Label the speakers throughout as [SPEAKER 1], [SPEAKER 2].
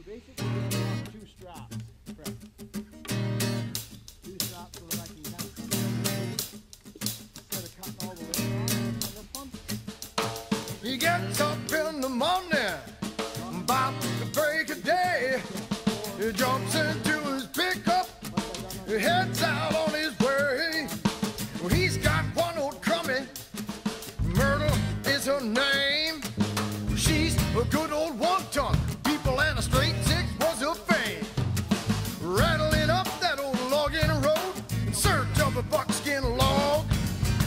[SPEAKER 1] basically getting off 2 straps. Correct. 2 straps so that I can kind of instead of cutting all the way on the pump.
[SPEAKER 2] He gets up in the morning, about the break of day. He jumps into his pickup, he heads out on his way. Well, he's got one old crummy, Myrtle is her name. She's a good old one-ton, people and a straight six was her fame. Rattling up that old logging road in search of a buckskin log.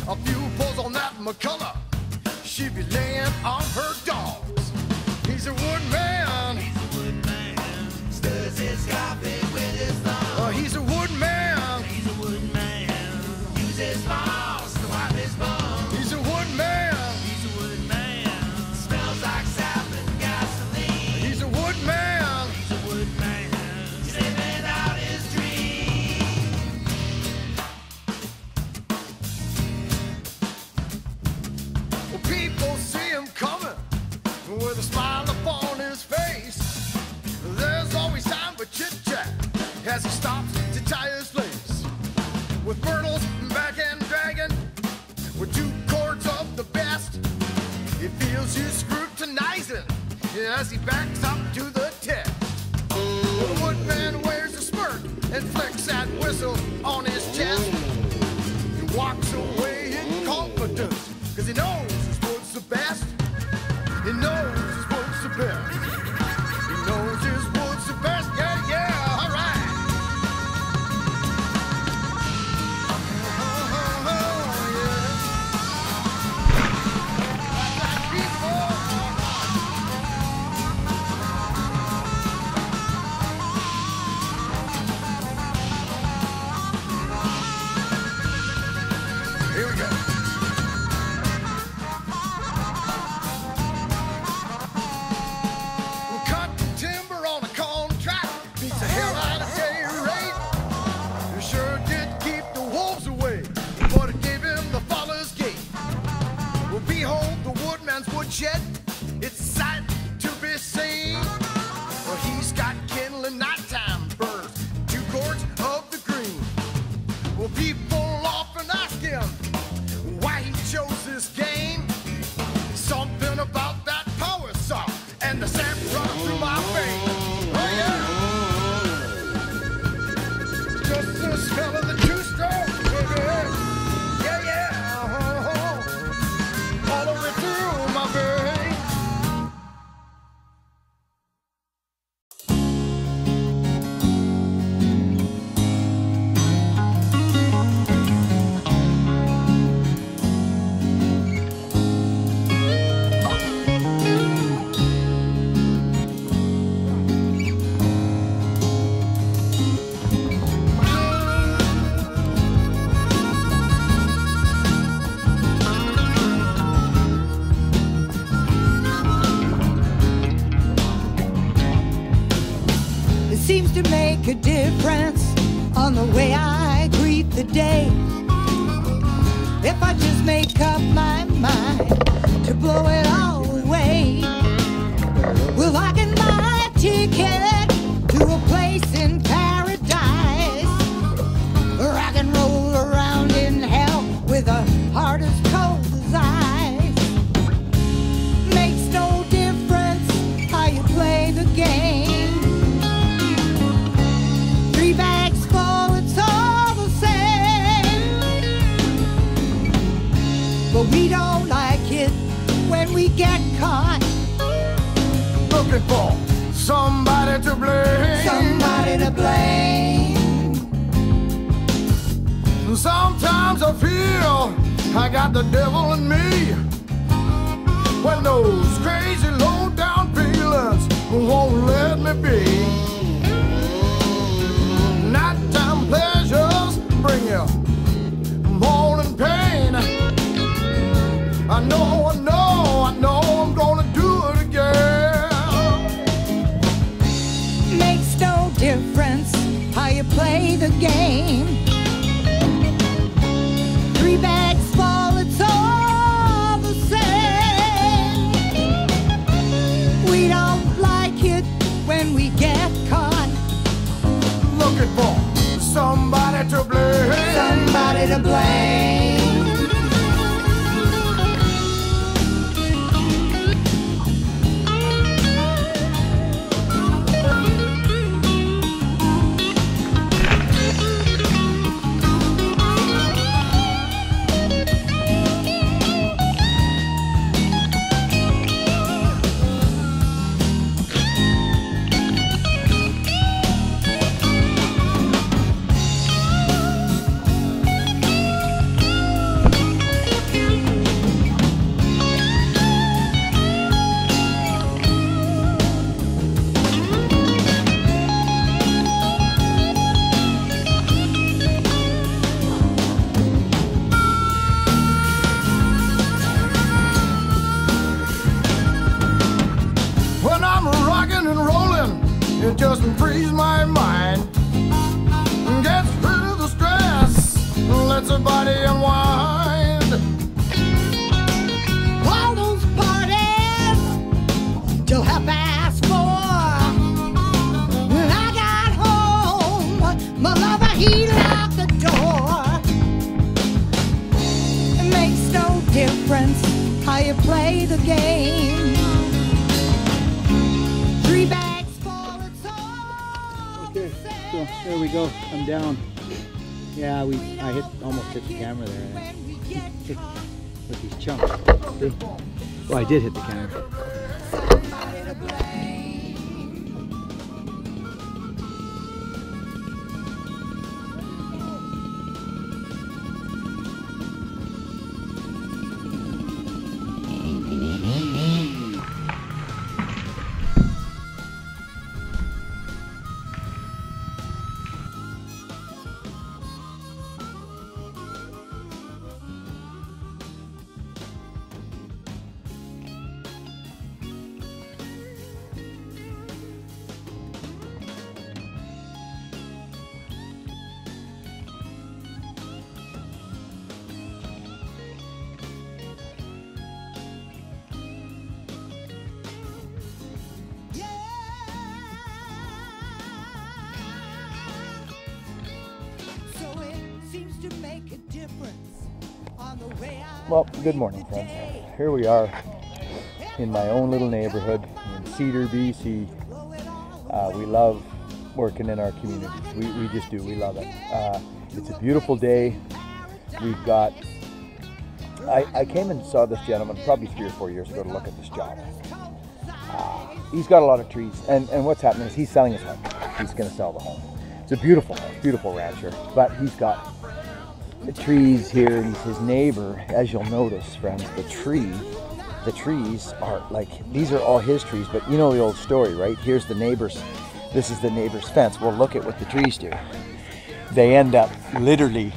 [SPEAKER 2] A few pulls on that McCullough, she'd be laying on her dogs. He's a woodman. He's a woodman. Stirs his coffee with his thumb. He's a woodman. He's a woodman. Uses moss to wipe his bum. He's a woodman. He's a woodman. Smells like sap and gasoline. He's a woodman. He's a woodman. He's living out his dream. Well, people see him coming with a smile upon his face. There's always time for chit-chat as he stops to tie his lace. With Myrtle's back and dragging, with 2 cords of the best, he feels you scrutinizing as he backs up to the test. The woodman wears a smirk and flicks that whistle on his chest. He walks away in confidence, cause he knows his wood's the best. He knows his wood's the best. He knows his wood's the best. Yeah, yeah, all right. Here we go. Cut timber on a contract, beats the hell out of day rate. You sure did keep the wolves away, but it gave him the faller's gait. Well, behold the woodman's woodshed, it's a sight to be seen. Well, he's got kindling nighttime burns, 2 cords of the green. Well, people often ask him why he chose this game. Something about that power saw and the sap running through my veins. Oh yeah, just the smell of the 2-stroke, baby. Yeah, yeah, all the way through my veins.
[SPEAKER 3] It seems to make a difference on the way I greet the day. If I just make up my mind to blow it all away, well, I can buy a ticket to a place in paradise, or I can roll around in hell with a heart as cold as ice. Makes no difference how you play the game. 3 bags full, it's all the same. But we don't like it when we get caught.
[SPEAKER 2] Looking for somebody to blame.
[SPEAKER 3] Somebody to blame.
[SPEAKER 2] Sometimes I feel I got the devil in me, when those crazy low-down feelings won't let me be. Nighttime pleasures bring you morning pain. I know I'm gonna do it again.
[SPEAKER 3] Makes no difference how you play the game. 3 bags full, it's all the same. We don't like it when when we get caught.
[SPEAKER 2] Looking for somebody to blame.
[SPEAKER 3] Somebody to blame.
[SPEAKER 2] When I'm rocking and rolling, it just frees my mind, gets rid of the stress, lets the body unwind.
[SPEAKER 3] All those parties till 4:30. When I got home, my lover, he locked the door. It makes no difference how you play the game. 3 bags full, it's all
[SPEAKER 1] Okay,
[SPEAKER 3] the same.
[SPEAKER 1] so there we go. I'm down. Yeah, I almost hit the camera there.
[SPEAKER 3] When we get caught,
[SPEAKER 1] With these chunks. See? Well, I did hit the camera.
[SPEAKER 3] somebody to blame.
[SPEAKER 4] Well, good morning, friends. Here we are in my own little neighborhood in Cedar, BC. We love working in our communities. We just do. We love it. It's a beautiful day. We've got... I came and saw this gentleman probably 3 or 4 years ago to look at this job. He's got a lot of trees, and what's happening is he's selling his home. He's going to sell the home. It's a beautiful home, beautiful rancher, but he's got the trees here, and his neighbor, as you'll notice, friends, the trees are like, these are all his trees, but you know the old story, right? Here's the neighbor's, this is the neighbor's fence. Well, look at what the trees do. They end up literally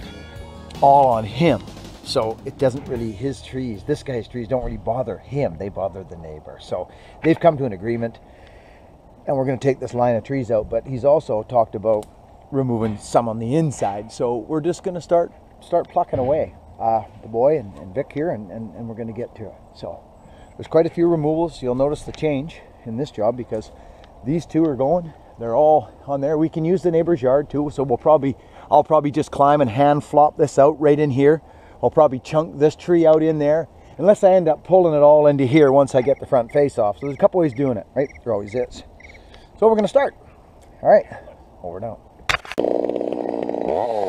[SPEAKER 4] all on him. So it doesn't really, his trees, this guy's trees don't really bother him, they bother the neighbor. So they've come to an agreement, and we're going to take this line of trees out, but he's also talked about removing some on the inside. So we're just going to start plucking away, the boy and Vic here, and we're going to get to it. So there's quite a few removals. You'll notice the change in this job because these two are going, they're all on there. We can use the neighbor's yard too, so I'll probably just climb and hand flop this out right in here. I'll probably chunk this tree out in there, unless I end up pulling it all into here once I get the front face off. So there's a couple ways doing it, right? There always is. So we're going to start. All right, over and out.
[SPEAKER 2] Oh.